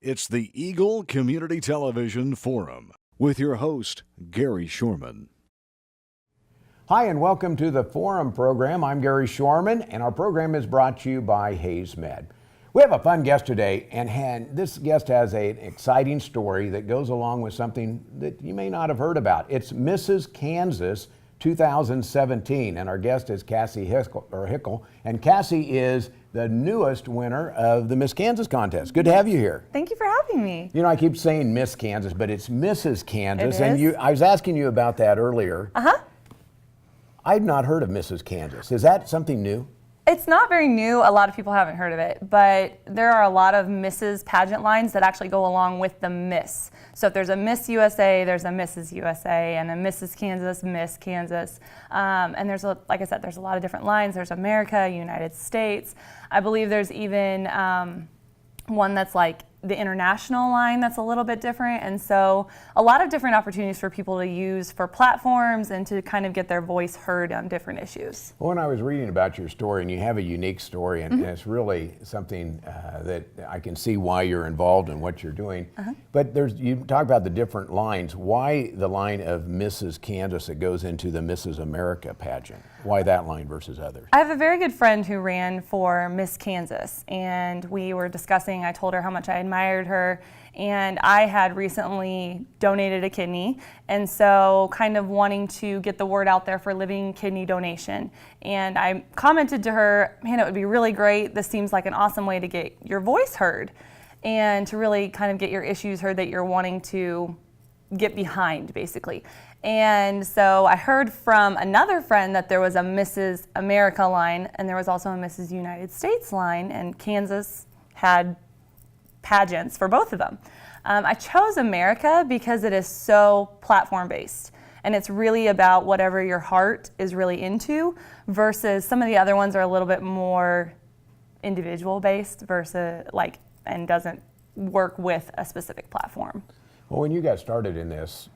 It's the Eagle Community Television Forum with your host, Gary Shorman. Hi, and welcome to the Forum program. I'm Gary Shorman, and our program is brought to you by Hayes Med. We have a fun guest today, and this guest has an exciting story that goes along with something that you may not have heard about. It's Mrs. Kansas 2017, and our guest is Cassie Hickel, and Cassie is the newest winner of the Miss Kansas contest. Good to have you here. Thank you for having me. You know, I keep saying Miss Kansas, but it's Mrs. Kansas, It and is. I was asking you about that earlier. I'd not heard of Mrs. Kansas. Is that something new? It's not very new. A lot of people haven't heard of it, but there are a lot of Mrs. pageant lines that actually go along with the Miss. So if there's a Miss USA, there's a Mrs. USA, and a Mrs. Kansas, Miss Kansas. And there's, like I said, there's a lot of different lines. There's America, United States. I believe there's even one that's like the international line that's a little bit different. And so a lot of different opportunities for people to use for platforms and to kind of get their voice heard on different issues. Well, when I was reading about your story, and you have a unique story, and it's really something that I can see why you're involved in what you're doing. But you talk about the different lines. Why the line of Mrs. Kansas that goes into the Mrs. America pageant? Why that line versus others? I have a very good friend who ran for Miss Kansas, and we were discussing, I told her how much I admired her, and I had recently donated a kidney, and so kind of wanting to get the word out there for living kidney donation. And I commented to her, man, it would be really great. This seems like an awesome way to get your voice heard and to really kind of get your issues heard that you're wanting to get behind, basically. And so I heard from another friend that there was a Mrs. America line, and there was also a Mrs. United States line, and Kansas had pageants for both of them. I chose America because it is so platform-based, and it's really about whatever your heart is really into, versus some of the other ones are a little bit more individual-based versus and doesn't work with a specific platform. Well, when you got started in this,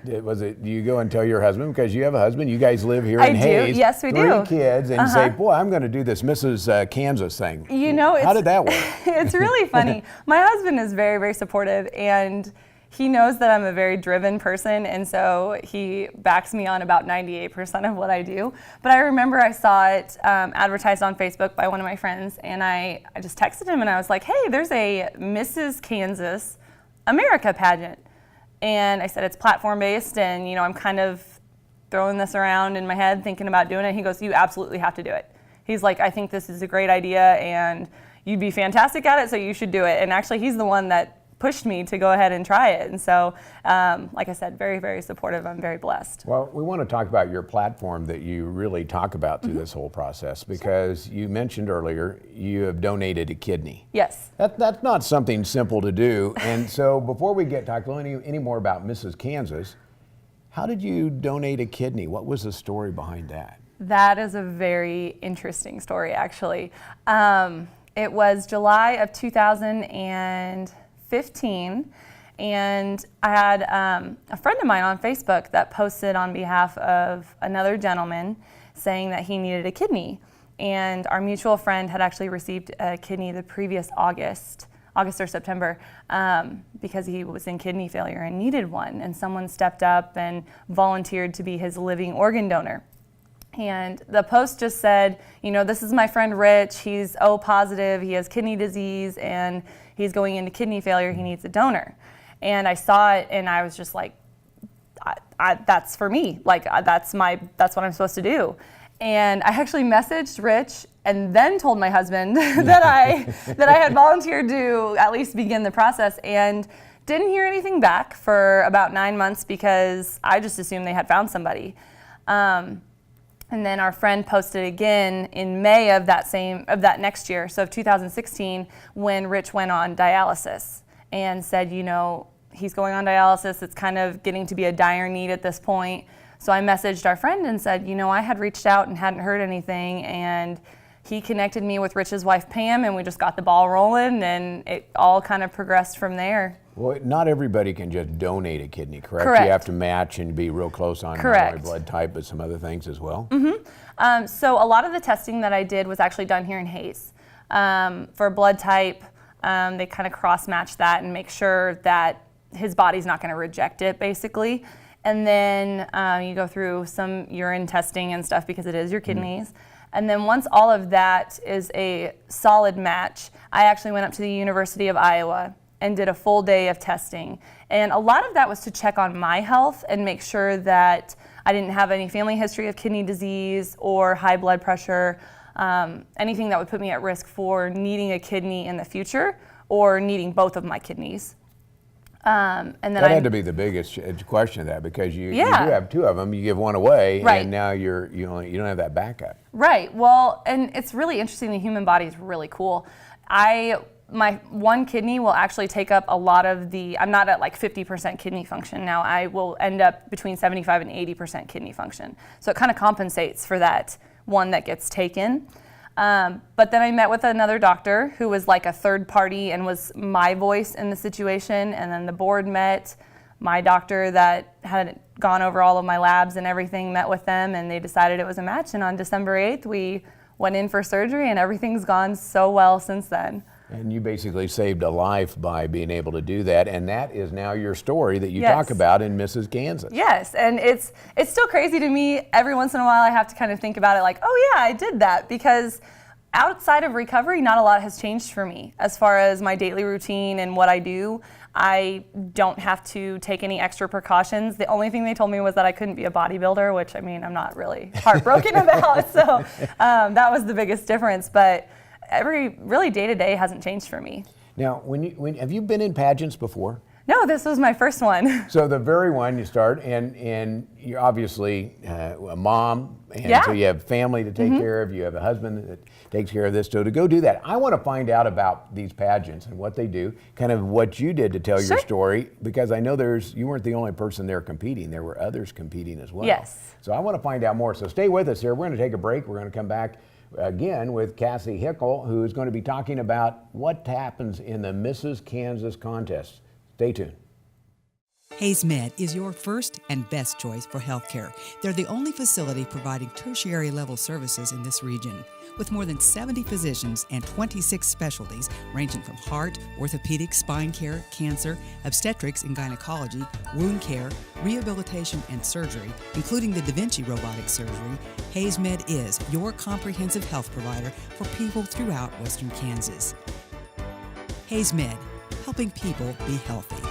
do you go and tell your husband, because you have a husband, you guys live here in Hayes. Yes, we do. 3 kids, and you say, boy, I'm going to do this Mrs. Kansas thing. You know, how did that work? It's really funny. My husband is very, very supportive, and he knows that I'm a very driven person, and so he backs me on about 98% of what I do. But I remember I saw it advertised on Facebook by one of my friends, and I just texted him, and I was like, hey, there's a Mrs. Kansas America pageant. And I said, it's platform-based, and I'm kind of throwing this around in my head, thinking about doing it. He goes, you absolutely have to do it. He's like, I think this is a great idea, and you'd be fantastic at it, so you should do it. And actually, he's the one that pushed me to go ahead and try it. And so, like I said, very, very supportive. I'm very blessed. Well, we want to talk about your platform that you really talk about through this whole process, because you mentioned earlier you have donated a kidney. Yes. That's not something simple to do. And so before we talk any more about Mrs. Kansas, how did you donate a kidney? What was the story behind that? That is a very interesting story, actually. It was July of 2015, and I had a friend of mine on Facebook that posted on behalf of another gentleman saying that he needed a kidney. And our mutual friend had actually received a kidney the previous August or September, because he was in kidney failure and needed one. And someone stepped up and volunteered to be his living organ donor. And the post just said, this is my friend Rich, he's O positive, he has kidney disease, and he's going into kidney failure, he needs a donor. And I saw it, and I was just like, that's for me, that's what I'm supposed to do. And I actually messaged Rich and then told my husband that I had volunteered to at least begin the process, and didn't hear anything back for about 9 months, because I just assumed they had found somebody. And then our friend posted again in May of that next year, so of 2016, when Rich went on dialysis, and said, he's going on dialysis. It's kind of getting to be a dire need at this point. So I messaged our friend and said, I had reached out and hadn't heard anything, and he connected me with Rich's wife, Pam, and we just got the ball rolling, and it all kind of progressed from there. Well, not everybody can just donate a kidney, correct? Correct. You have to match and be real close on not only blood type, but some other things as well? So a lot of the testing that I did was actually done here in Hayes. For blood type, They kind of cross-match that and make sure that his body's not going to reject it, basically. And then you go through some urine testing and stuff because it is your kidneys. And then once all of that is a solid match, I actually went up to the University of Iowa and did a full day of testing. And a lot of that was to check on my health and make sure that I didn't have any family history of kidney disease or high blood pressure, anything that would put me at risk for needing a kidney in the future or needing both of my kidneys. And then that had to be the biggest question of that, because you do have two of them. You give one away, right. And now you don't have that backup. Right. Well, and it's really interesting. The human body is really cool. My one kidney will actually take up a lot of the. I'm not at like 50% kidney function now. I will end up between 75 and 80% kidney function. So it kind of compensates for that one that gets taken. But then I met with another doctor who was like a third party and was my voice in the situation. And then the board met my doctor that had gone over all of my labs and everything, met with them, and they decided it was a match. And on December 8th, we went in for surgery, and everything's gone so well since then. And you basically saved a life by being able to do that, and that is now your story that you Yes. talk about in Mrs. Kansas. Yes, and it's still crazy to me. Every once in a while I have to kind of think about it like, oh yeah, I did that, because outside of recovery, not a lot has changed for me as far as my daily routine and what I do. I don't have to take any extra precautions. The only thing they told me was that I couldn't be a bodybuilder, which I mean, I'm not really heartbroken about, so that was the biggest difference. But really day-to-day hasn't changed for me. Now, have you been in pageants before? No, this was my first one. So the very one you start, and you're obviously a mom, and Yeah. so you have family to take care of, you have a husband that takes care of this. So to go do that, I want to find out about these pageants and what they do, kind of what you did to tell your story, because I know you weren't the only person there competing. There were others competing as well. Yes. So I want to find out more. So stay with us here. We're going to take a break. We're going to come back again with Cassie Hickel, who is going to be talking about what happens in the Mrs. Kansas contest. Stay tuned. Hayes Med is your first and best choice for healthcare. They're the only facility providing tertiary level services in this region. With more than 70 physicians and 26 specialties ranging from heart, orthopedic, spine care, cancer, obstetrics and gynecology, wound care, rehabilitation and surgery, including the Da Vinci robotic surgery, Hayes Med is your comprehensive health provider for people throughout Western Kansas. Hayes Med, helping people be healthy.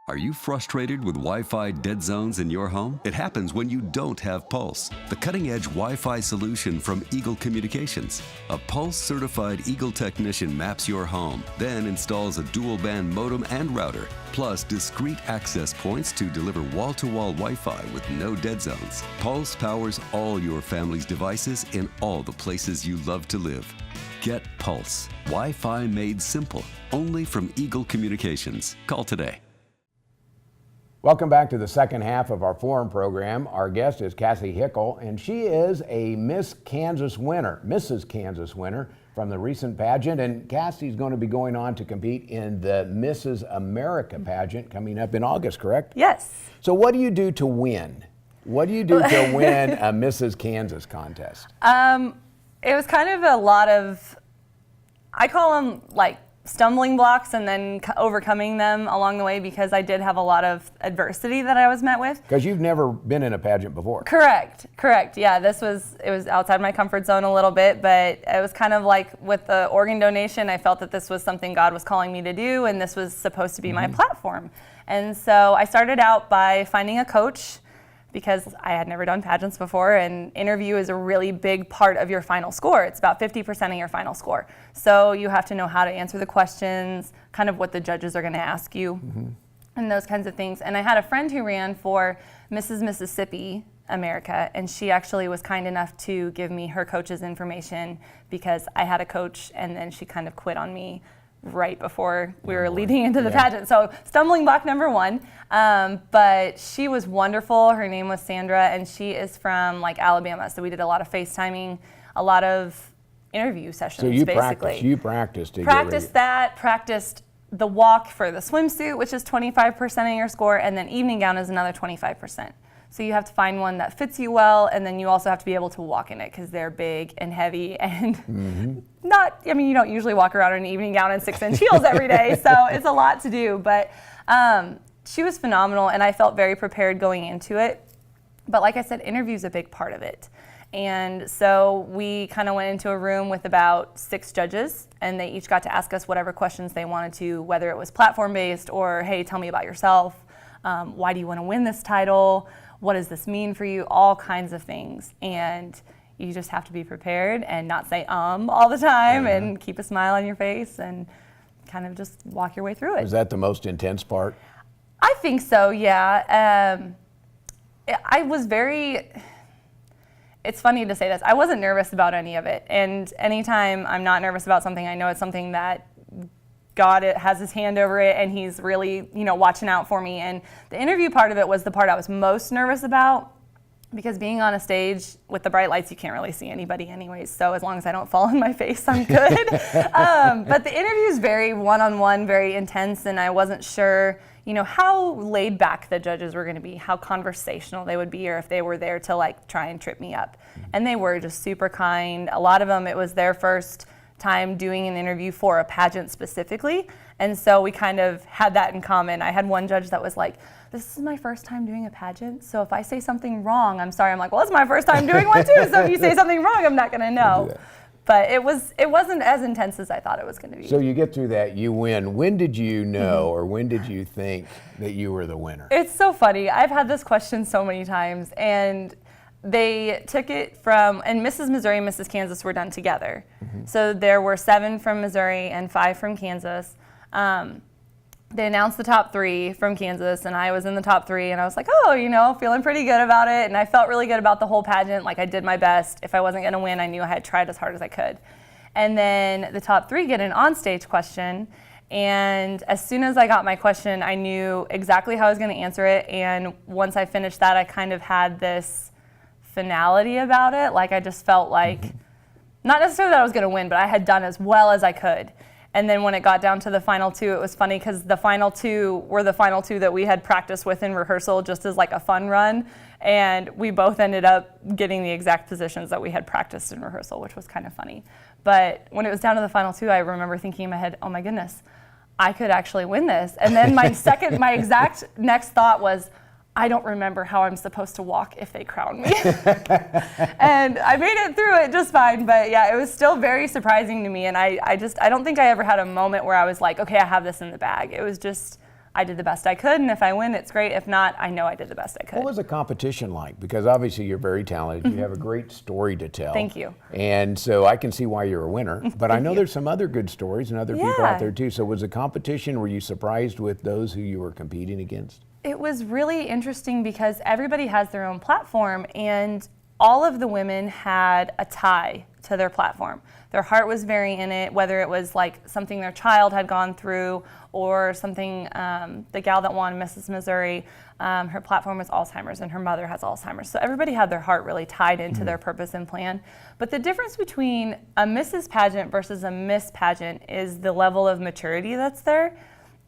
Are you frustrated with Wi-Fi dead zones in your home? It happens when you don't have Pulse, the cutting-edge Wi-Fi solution from Eagle Communications. A Pulse-certified Eagle technician maps your home, then installs a dual-band modem and router, plus discrete access points to deliver wall-to-wall Wi-Fi with no dead zones. Pulse powers all your family's devices in all the places you love to live. Get Pulse. Wi-Fi made simple. Only from Eagle Communications. Call today. Welcome back to the second half of our forum program. Our guest is Cassie Hickel, and she is a Mrs. Kansas winner from the recent pageant. And Cassie's going to be going on to compete in the Mrs. America pageant coming up in August, correct? Yes. So what do you do to win? What do you do to win a Mrs. Kansas contest? It was kind of a lot of, I call them like stumbling blocks and then overcoming them along the way, because I did have a lot of adversity that I was met with. Because you've never been in a pageant before. Correct. Yeah, it was outside my comfort zone a little bit, but it was kind of like with the organ donation, I felt that this was something God was calling me to do, and this was supposed to be my platform. And so I started out by finding a coach, because I had never done pageants before, and interview is a really big part of your final score. It's about 50% of your final score. So you have to know how to answer the questions, kind of what the judges are going to ask you, and those kinds of things. And I had a friend who ran for Mrs. Mississippi America, and she actually was kind enough to give me her coach's information, because I had a coach and then she kind of quit on me right before we were leading into the pageant. So stumbling block number one. But she was wonderful. Her name was Sandra, and she is from like Alabama. So we did a lot of FaceTiming, a lot of interview sessions. So you basically. practiced to Practiced that, practiced the walk for the swimsuit, which is 25% of your score, and then evening gown is another 25%. So you have to find one that fits you well, and then you also have to be able to walk in it because they're big and heavy and you don't usually walk around in an evening gown and 6-inch heels every day, so it's a lot to do. But she was phenomenal, and I felt very prepared going into it. But like I said, interview's a big part of it. And so we kind of went into a room with about 6 judges, and they each got to ask us whatever questions they wanted to, whether it was platform-based or, hey, tell me about yourself. Why do you want to win this title? What does this mean for you? All kinds of things. And you just have to be prepared and not say all the time and keep a smile on your face and kind of just walk your way through it. Was that the most intense part? I think so, yeah. I was it's funny to say this, I wasn't nervous about any of it. And anytime I'm not nervous about something, I know it's something that God has his hand over it and he's really, watching out for me. And the interview part of it was the part I was most nervous about, because being on a stage with the bright lights, you can't really see anybody anyways. So as long as I don't fall on my face, I'm good. But the interview is very one-on-one, very intense, and I wasn't sure, how laid back the judges were going to be, how conversational they would be, or if they were there to try and trip me up. And they were just super kind. A lot of them, it was their first time doing an interview for a pageant specifically, and so we kind of had that in common. I had one judge that was like, this is my first time doing a pageant, so if I say something wrong, I'm sorry. I'm like, well, it's my first time doing one too, so if you say something wrong, I'm not gonna know. But it wasn't as intense as I thought it was gonna be. So you get through that, you win. When did you know, or when did you think that you were the winner? It's so funny. I've had this question so many times, and they took it from, and Mrs. Missouri and Mrs. Kansas were done together. So there were 7 from Missouri and 5 from Kansas. They announced the top 3 from Kansas, and I was in the top 3, and I was like, feeling pretty good about it. And I felt really good about the whole pageant. I did my best. If I wasn't gonna win, I knew I had tried as hard as I could. And then the top 3 get an onstage question. And as soon as I got my question, I knew exactly how I was gonna answer it. And once I finished that, I kind of had this finality about it. I just felt like, not necessarily that I was gonna win, but I had done as well as I could. And then when it got down to the final 2, it was funny because the final 2 were the final 2 that we had practiced with in rehearsal just as a fun run. And we both ended up getting the exact positions that we had practiced in rehearsal, which was kind of funny. But when it was down to the final 2, I remember thinking in my head, oh my goodness, I could actually win this. And then my exact next thought was, I don't remember how I'm supposed to walk if they crown me. And I made it through it just fine, but yeah, it was still very surprising to me. And I don't think I ever had a moment where I was like, okay, I have this in the bag. It was just, I did the best I could, and if I win, it's great. If not, I know I did the best I could. What was the competition like? Because obviously you're very talented. You have a great story to tell. Thank you. And so I can see why you're a winner. But I know there's some other good stories and other people out there too. So was the competition, were you surprised with those who you were competing against? It was really interesting because everybody has their own platform, and all of the women had a tie to their platform. Their heart was very in it, whether it was something their child had gone through or something, the gal that won, Mrs. Missouri, her platform was Alzheimer's and her mother has Alzheimer's. So everybody had their heart really tied into their purpose and plan. But the difference between a Mrs. Pageant versus a Miss Pageant is the level of maturity that's there.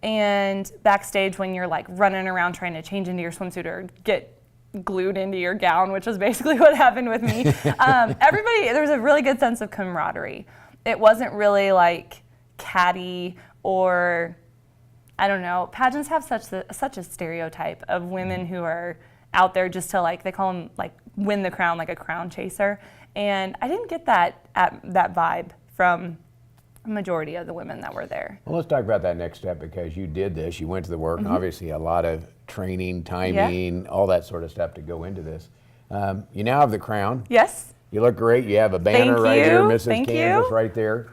And backstage when you're running around trying to change into your swimsuit or get glued into your gown, which was basically what happened with me, there was a really good sense of camaraderie. It wasn't really catty or, I don't know, pageants have such a stereotype of women who are out there just to they call them win the crown, like a crown chaser. And I didn't get that vibe from majority of the women that were there. Well, let's talk about that next step, because you did this, you went to the work, and obviously a lot of training, timing, all that sort of stuff to go into this. You now have the crown. Yes. You look great. You have a banner right here, Mrs. Thank Kansas you. right there.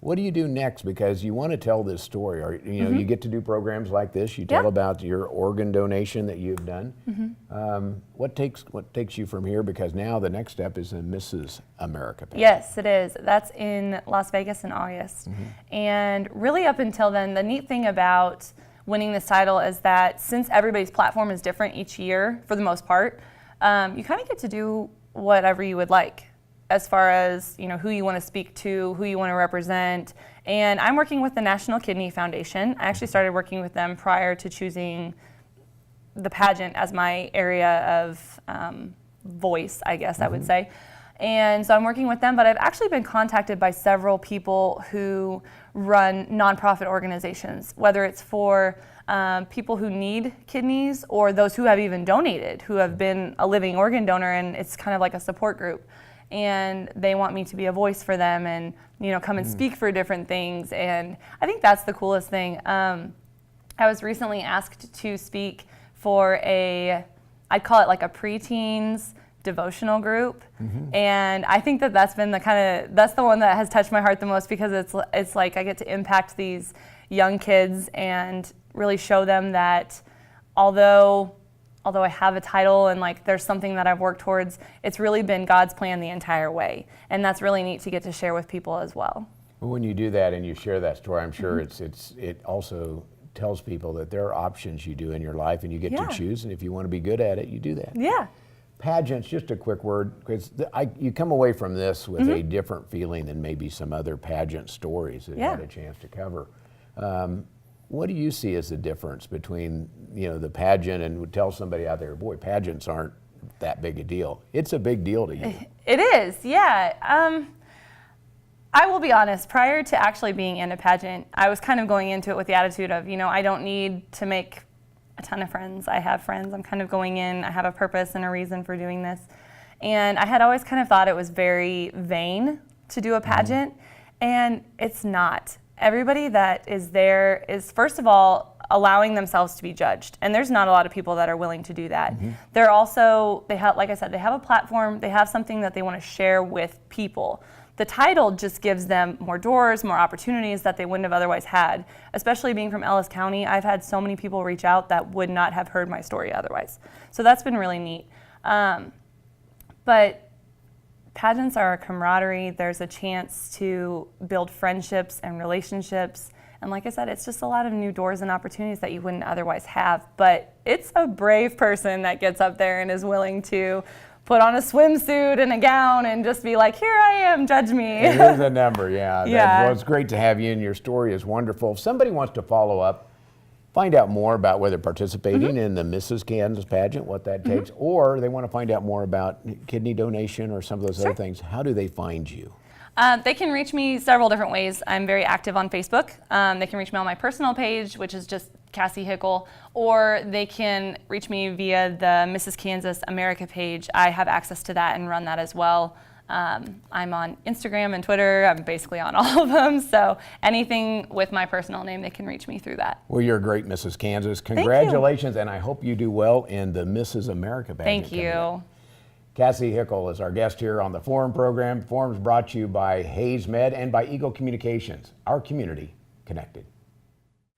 What do you do next? Because you want to tell this story. Or, you get to do programs like this. You tell about your organ donation that you've done. What takes you from here? Because now the next step is in Mrs. America pageant. Yes, it is. That's in Las Vegas in August. And really up until then, the neat thing about winning this title is that since everybody's platform is different each year, for the most part, you kind of get to do whatever you would like, as far as who you want to speak to, who you want to represent. And I'm working with the National Kidney Foundation. I actually started working with them prior to choosing the pageant as my area of voice, I guess I would say. And so I'm working with them, but I've actually been contacted by several people who run nonprofit organizations, whether it's for people who need kidneys or those who have even donated, who have been a living organ donor, and it's kind of like a support group. And they want me to be a voice for them and, come and speak for different things. And I think that's the coolest thing. I was recently asked to speak for I'd call it like a preteens devotional group. And I think that's been that's the one that has touched my heart the most, because it's like I get to impact these young kids and really show them that although I have a title and like there's something that I've worked towards, it's really been God's plan the entire way. And that's really neat to get to share with people as well. Well, when you do that and you share that story, I'm sure it also tells people that there are options you do in your life and you get to choose, and if you want to be good at it, you do that. Yeah. Pageants, just a quick word, because you come away from this with a different feeling than maybe some other pageant stories that you had a chance to cover. What do you see as the difference between the pageant and would tell somebody out there, boy, pageants aren't that big a deal? It's a big deal to you. It is, yeah. I will be honest, prior to actually being in a pageant, I was kind of going into it with the attitude of, I don't need to make a ton of friends. I have friends. I'm kind of going in, I have a purpose and a reason for doing this. And I had always kind of thought it was very vain to do a pageant, and it's not. Everybody that is there is, first of all, allowing themselves to be judged. And there's not a lot of people that are willing to do that. They're also, like I said, they have a platform, they have something that they want to share with people. The title just gives them more doors, more opportunities that they wouldn't have otherwise had. Especially being from Ellis County, I've had so many people reach out that would not have heard my story otherwise. So that's been really neat. But pageants are a camaraderie. There's a chance to build friendships and relationships. And like I said, it's just a lot of new doors and opportunities that you wouldn't otherwise have. But it's a brave person that gets up there and is willing to put on a swimsuit and a gown and just be like, here I am, judge me. Here's a number, yeah. Yeah. Well, it's great to have you, and your story is wonderful. If somebody wants to follow up, find out more about whether participating in the Mrs. Kansas pageant, what that takes, or they want to find out more about kidney donation or some of those other things, how do they find you? They can reach me several different ways. I'm very active on Facebook. They can reach me on my personal page, which is just Cassie Hickel, or they can reach me via the Mrs. Kansas America page. I have access to that and run that as well. I'm on Instagram and Twitter. I'm basically on all of them. So anything with my personal name, they can reach me through that. Well, you're a great Mrs. Kansas. Congratulations, and I hope you do well in the Mrs. America pageant. Thank you. Cassie Hickel is our guest here on the Forum program. The Forum is brought to you by Hayes Med and by Eagle Communications, our community connected.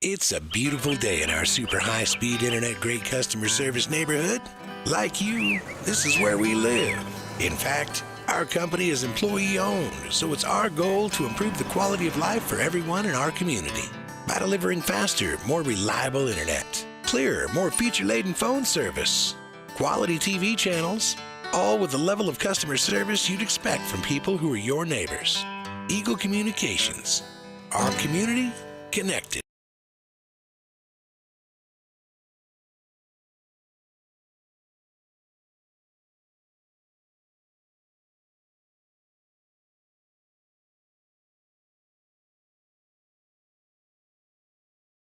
It's a beautiful day in our super high-speed internet great customer service neighborhood. Like you, this is where we live. In fact, our company is employee-owned, so it's our goal to improve the quality of life for everyone in our community by delivering faster, more reliable internet, clearer, more feature-laden phone service, quality TV channels, all with the level of customer service you'd expect from people who are your neighbors. Eagle Communications, our community connected.